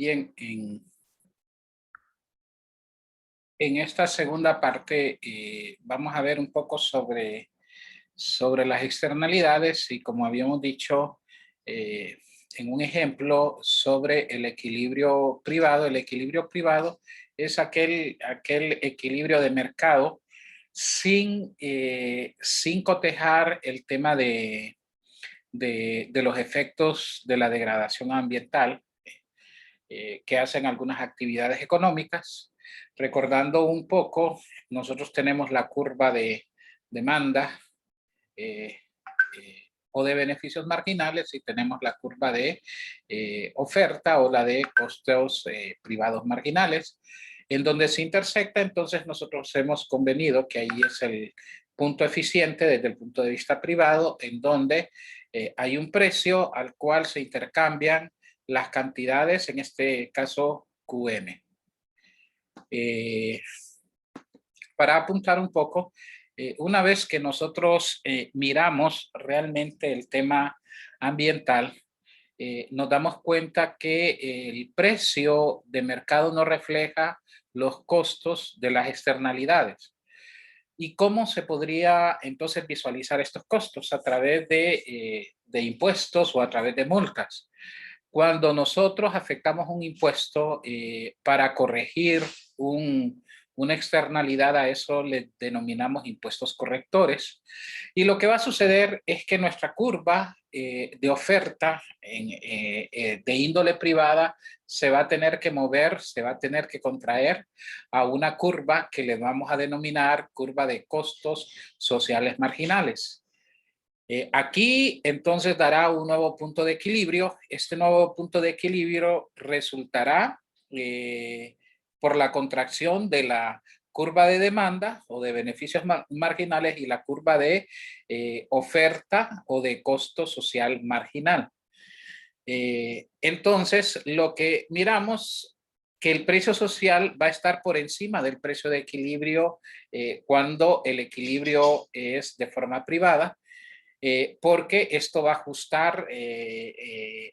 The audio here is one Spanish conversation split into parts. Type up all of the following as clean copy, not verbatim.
Bien, en esta segunda parte vamos a ver un poco sobre las externalidades y, como habíamos dicho en un ejemplo, sobre el equilibrio privado. El equilibrio privado es aquel equilibrio de mercado sin cotejar el tema de los efectos de la degradación ambiental que hacen algunas actividades económicas. Recordando un poco, nosotros tenemos la curva de demanda o de beneficios marginales y tenemos la curva de oferta o la de costos privados marginales, en donde se intersecta. Entonces nosotros hemos convenido que ahí es el punto eficiente desde el punto de vista privado, en donde hay un precio al cual se intercambian las cantidades, en este caso QM. Para apuntar un poco, una vez que nosotros miramos realmente el tema ambiental, nos damos cuenta que el precio de mercado no refleja los costos de las externalidades. ¿Y cómo se podría entonces visualizar estos costos? A través de impuestos o a través de multas. Cuando nosotros afectamos un impuesto para corregir una externalidad, a eso le denominamos impuestos correctores. Y lo que va a suceder es que nuestra curva de oferta de índole privada se va a tener que mover, se va a tener que contraer a una curva que le vamos a denominar curva de costos sociales marginales. Aquí entonces dará un nuevo punto de equilibrio. Este nuevo punto de equilibrio resultará por la contracción de la curva de demanda o de beneficios marginales y la curva de oferta o de costo social marginal. Entonces, lo que miramos, que el precio social va a estar por encima del precio de equilibrio cuando el equilibrio es de forma privada, porque esto va a ajustar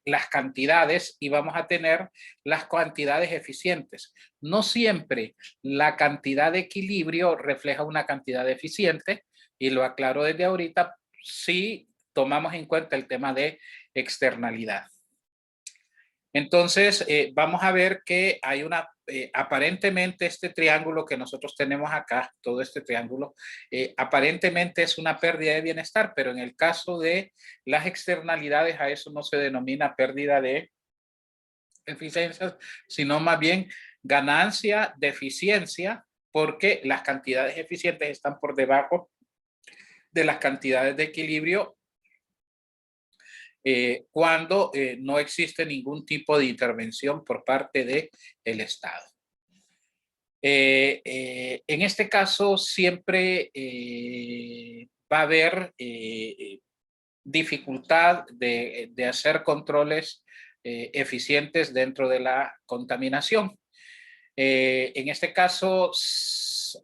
las cantidades y vamos a tener las cantidades eficientes. No siempre la cantidad de equilibrio refleja una cantidad eficiente, y lo aclaro desde ahorita si tomamos en cuenta el tema de externalidad. Entonces, vamos a ver que hay aparentemente este triángulo que nosotros tenemos acá, todo este triángulo, aparentemente es una pérdida de bienestar, pero en el caso de las externalidades a eso no se denomina pérdida de eficiencia, sino más bien ganancia de eficiencia, porque las cantidades eficientes están por debajo de las cantidades de equilibrio cuando no existe ningún tipo de intervención por parte del Estado. En este caso siempre va a haber dificultad de hacer controles eficientes dentro de la contaminación. En este caso,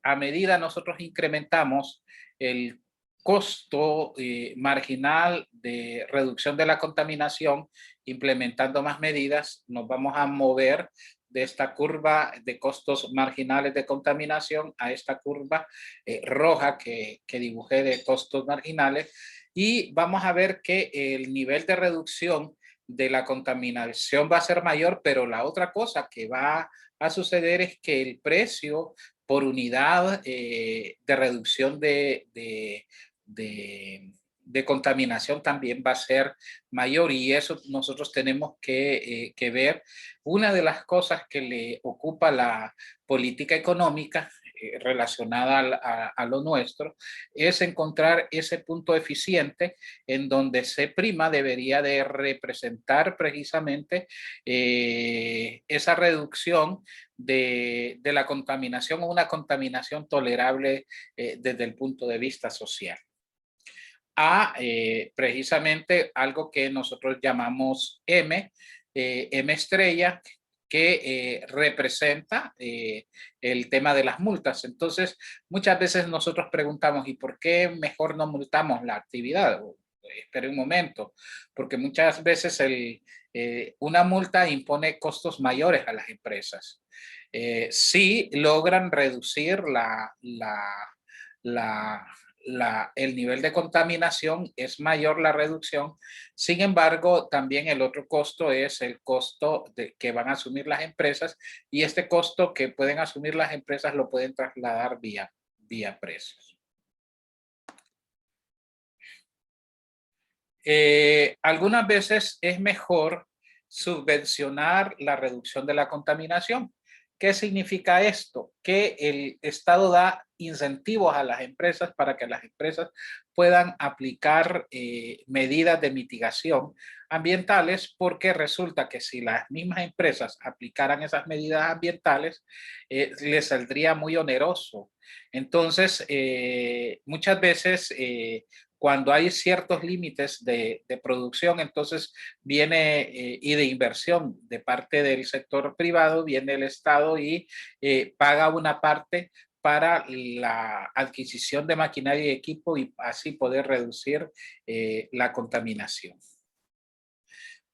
a medida nosotros incrementamos el costo marginal de reducción de la contaminación, implementando más medidas, nos vamos a mover de esta curva de costos marginales de contaminación a esta curva roja que dibujé de costos marginales, y vamos a ver que el nivel de reducción de la contaminación va a ser mayor, pero la otra cosa que va a suceder es que el precio por unidad de reducción de contaminación también va a ser mayor, y eso nosotros tenemos que ver. Una de las cosas que le ocupa la política económica relacionada a lo nuestro es encontrar ese punto eficiente en donde se prima debería de representar precisamente esa reducción de la contaminación, o una contaminación tolerable desde el punto de vista social, a precisamente algo que nosotros llamamos M estrella, que representa el tema de las multas. Entonces, muchas veces nosotros preguntamos, ¿y por qué mejor no multamos la actividad? Espere un momento, porque muchas veces una multa impone costos mayores a las empresas. Sí logran reducir la, el nivel de contaminación, es mayor la reducción. Sin embargo, también el otro costo es el costo que van a asumir las empresas, y este costo que pueden asumir las empresas lo pueden trasladar vía precios. Algunas veces es mejor subvencionar la reducción de la contaminación. ¿Qué significa esto? Que el Estado da incentivos a las empresas para que las empresas puedan aplicar medidas de mitigación ambientales, porque resulta que si las mismas empresas aplicaran esas medidas ambientales, les saldría muy oneroso. Entonces, muchas veces cuando hay ciertos límites de producción, entonces viene y de inversión de parte del sector privado, viene el Estado y paga una parte para la adquisición de maquinaria y equipo, y así poder reducir la contaminación.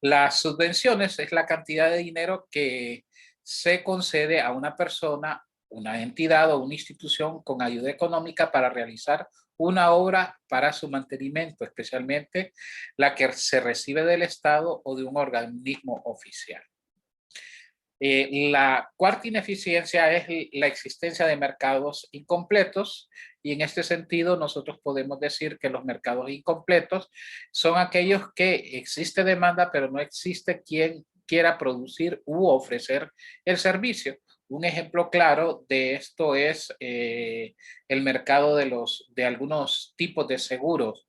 Las subvenciones es la cantidad de dinero que se concede a una persona, una entidad o una institución con ayuda económica para realizar una obra para su mantenimiento, especialmente la que se recibe del Estado o de un organismo oficial. La cuarta ineficiencia es la existencia de mercados incompletos, y en este sentido nosotros podemos decir que los mercados incompletos son aquellos que existe demanda pero no existe quien quiera producir u ofrecer el servicio. Un ejemplo claro de esto es el mercado de algunos tipos de seguros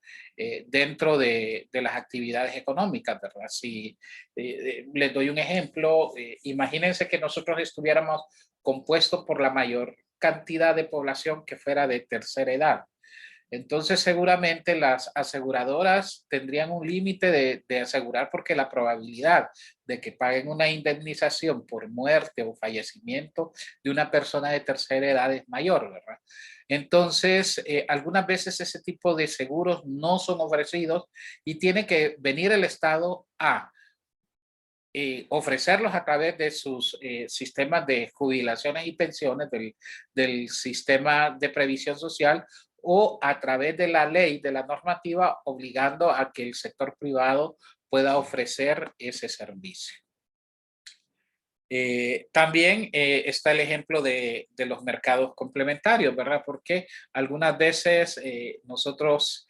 dentro de las actividades económicas, ¿verdad? Si les doy un ejemplo, imagínense que nosotros estuviéramos compuestos por la mayor cantidad de población que fuera de tercera edad. Entonces seguramente las aseguradoras tendrían un límite de asegurar, porque la probabilidad de que paguen una indemnización por muerte o fallecimiento de una persona de tercera edad es mayor, ¿verdad? Entonces, algunas veces ese tipo de seguros no son ofrecidos y tiene que venir el Estado a ofrecerlos a través de sus sistemas de jubilaciones y pensiones del sistema de previsión social, o a través de la ley, de la normativa, obligando a que el sector privado pueda ofrecer ese servicio. También está el ejemplo de los mercados complementarios, ¿verdad? Porque algunas veces nosotros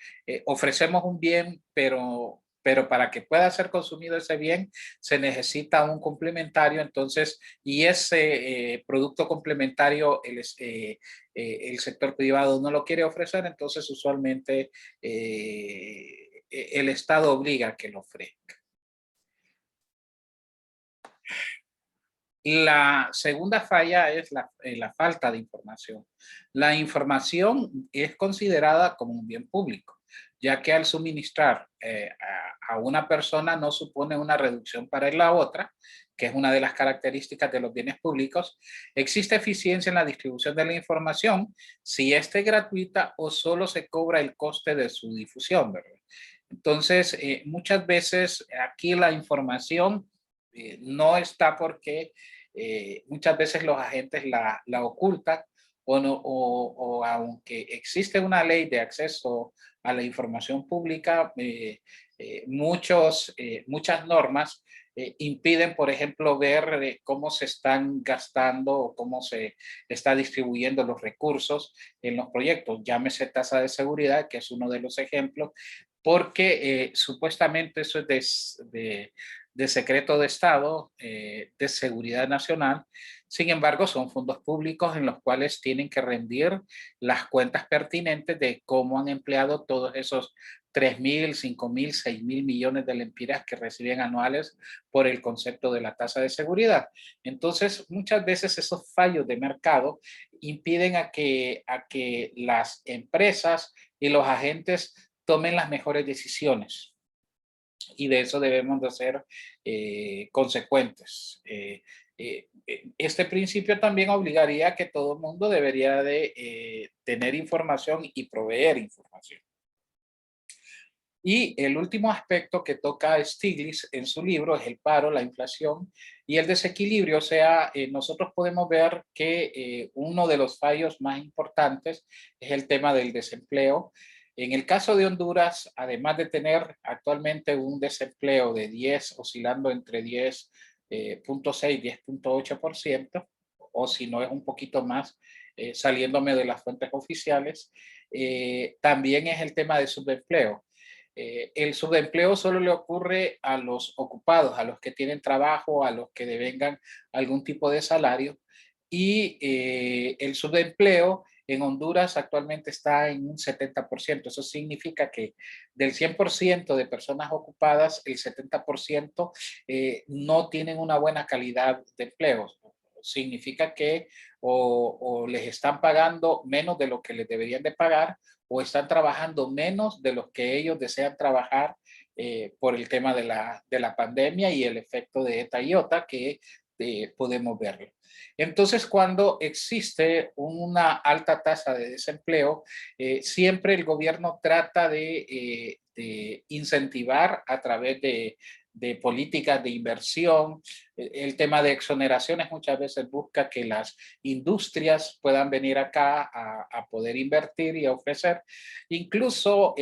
ofrecemos un bien, pero para que pueda ser consumido ese bien se necesita un complementario. Entonces, y ese producto complementario el sector privado no lo quiere ofrecer, entonces usualmente el Estado obliga a que lo ofrezca. La segunda falla es la falta de información. La información es considerada como un bien público, ya que al suministrar a una persona no supone una reducción para la otra, que es una de las características de los bienes públicos. Existe eficiencia en la distribución de la información si esta es gratuita o solo se cobra el coste de su difusión, ¿verdad? Entonces, muchas veces aquí la información no está porque muchas veces los agentes la ocultan, o, no, o aunque existe una ley de acceso a la información pública, muchas normas impiden, por ejemplo, ver cómo se están gastando o cómo se está distribuyendo los recursos en los proyectos. Llámese tasa de seguridad, que es uno de los ejemplos, porque supuestamente eso es de secreto de Estado, de seguridad nacional. Sin embargo, son fondos públicos en los cuales tienen que rendir las cuentas pertinentes de cómo han empleado todos esos 3.000, 5.000, 6.000 millones de lempiras que reciben anuales por el concepto de la tasa de seguridad. Entonces, muchas veces esos fallos de mercado impiden a que las empresas y los agentes tomen las mejores decisiones, y de eso debemos de ser consecuentes. Este principio también obligaría a que todo el mundo debería de tener información y proveer información. Y el último aspecto que toca Stiglitz en su libro es el paro, la inflación y el desequilibrio. O sea, nosotros podemos ver que uno de los fallos más importantes es el tema del desempleo. En el caso de Honduras, además de tener actualmente un desempleo de 10, oscilando entre 10.6 y 10.8%, o si no es un poquito más, saliéndome de las fuentes oficiales, también es el tema de subempleo. El subempleo solo le ocurre a los ocupados, a los que tienen trabajo, a los que devengan algún tipo de salario. Y el subempleo en Honduras actualmente está en un 70%. Eso significa que del 100% de personas ocupadas, el 70% no tienen una buena calidad de empleo. Significa que o les están pagando menos de lo que les deberían de pagar, o están trabajando menos de los que ellos desean trabajar por el tema de la pandemia y el efecto de ETA y OTA que podemos verlo. Entonces, cuando existe una alta tasa de desempleo, siempre el gobierno trata de incentivar a través de políticas de inversión. El tema de exoneraciones muchas veces busca que las industrias puedan venir acá a poder invertir y a ofrecer. Incluso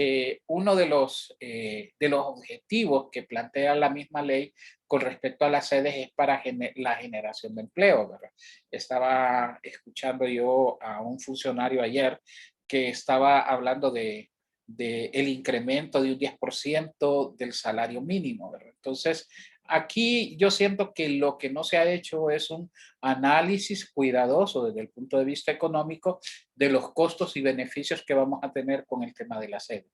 uno de los objetivos que plantea la misma ley con respecto a las sedes es para la generación de empleo, ¿verdad? Estaba escuchando yo a un funcionario ayer que estaba hablando de el incremento de un 10% del salario mínimo, ¿verdad? Entonces, aquí yo siento que lo que no se ha hecho es un análisis cuidadoso desde el punto de vista económico de los costos y beneficios que vamos a tener con el tema de la sede.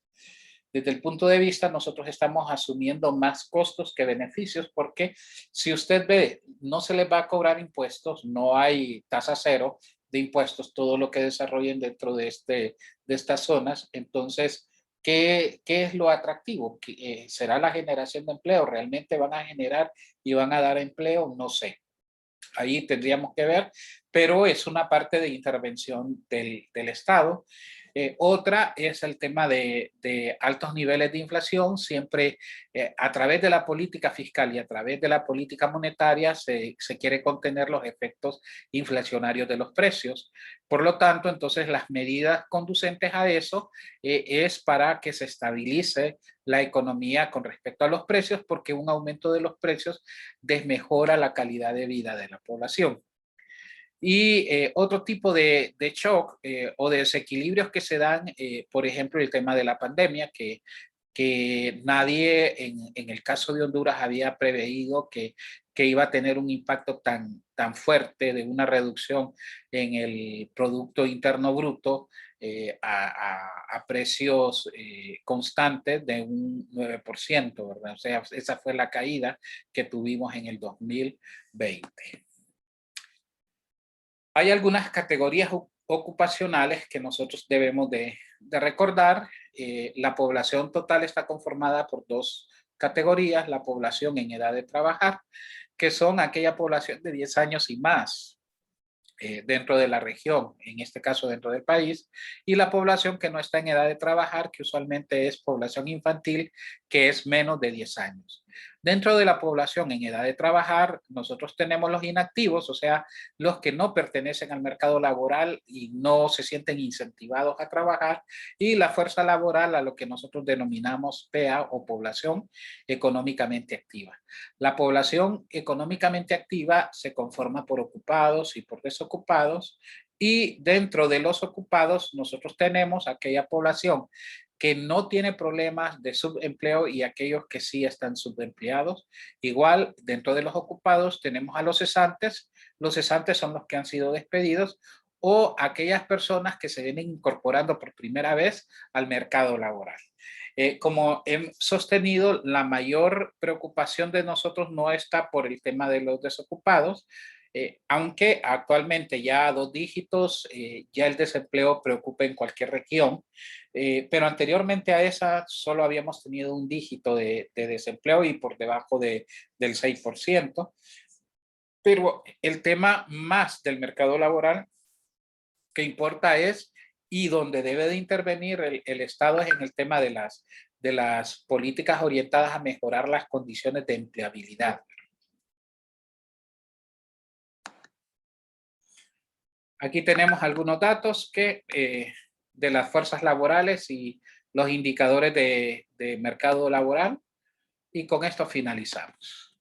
Desde el punto de vista, nosotros estamos asumiendo más costos que beneficios porque si usted ve, no se les va a cobrar impuestos, no hay tasa cero de impuestos, todo lo que desarrollen dentro de estas zonas. Entonces, ¿qué es lo atractivo? ¿Será la generación de empleo? ¿Realmente van a generar y van a dar empleo? No sé. Ahí tendríamos que ver, pero es una parte de intervención del Estado. Otra es el tema de altos niveles de inflación. Siempre a través de la política fiscal y a través de la política monetaria se quiere contener los efectos inflacionarios de los precios. Por lo tanto, entonces las medidas conducentes a eso es para que se estabilice la economía con respecto a los precios, porque un aumento de los precios desmejora la calidad de vida de la población. Y otro tipo de shock o de desequilibrios que se dan, por ejemplo, el tema de la pandemia, que nadie en el caso de Honduras había preveído que iba a tener un impacto tan fuerte de una reducción en el Producto Interno Bruto a precios constantes de un 9%, ¿verdad? O sea, esa fue la caída que tuvimos en el 2020. Hay algunas categorías ocupacionales que nosotros debemos de recordar. La población total está conformada por dos categorías: la población en edad de trabajar, que son aquella población de 10 años y más dentro de la región, en este caso dentro del país, y la población que no está en edad de trabajar, que usualmente es población infantil, que es menos de 10 años. Dentro de la población en edad de trabajar, nosotros tenemos los inactivos, o sea, los que no pertenecen al mercado laboral y no se sienten incentivados a trabajar, y la fuerza laboral, a lo que nosotros denominamos PEA o población económicamente activa. La población económicamente activa se conforma por ocupados y por desocupados, y dentro de los ocupados nosotros tenemos aquella población que no tiene problemas de subempleo y aquellos que sí están subempleados. Igual, dentro de los ocupados tenemos a los cesantes. Los cesantes son los que han sido despedidos o aquellas personas que se vienen incorporando por primera vez al mercado laboral. Como he sostenido, la mayor preocupación de nosotros no está por el tema de los desocupados, aunque actualmente ya a dos dígitos ya el desempleo preocupa en cualquier región, pero anteriormente a esa solo habíamos tenido un dígito de desempleo y por debajo del 6%, pero el tema más del mercado laboral que importa es y donde debe de intervenir el Estado es en el tema de las políticas orientadas a mejorar las condiciones de empleabilidad. Aquí tenemos algunos datos de las fuerzas laborales y los indicadores de mercado laboral, y con esto finalizamos.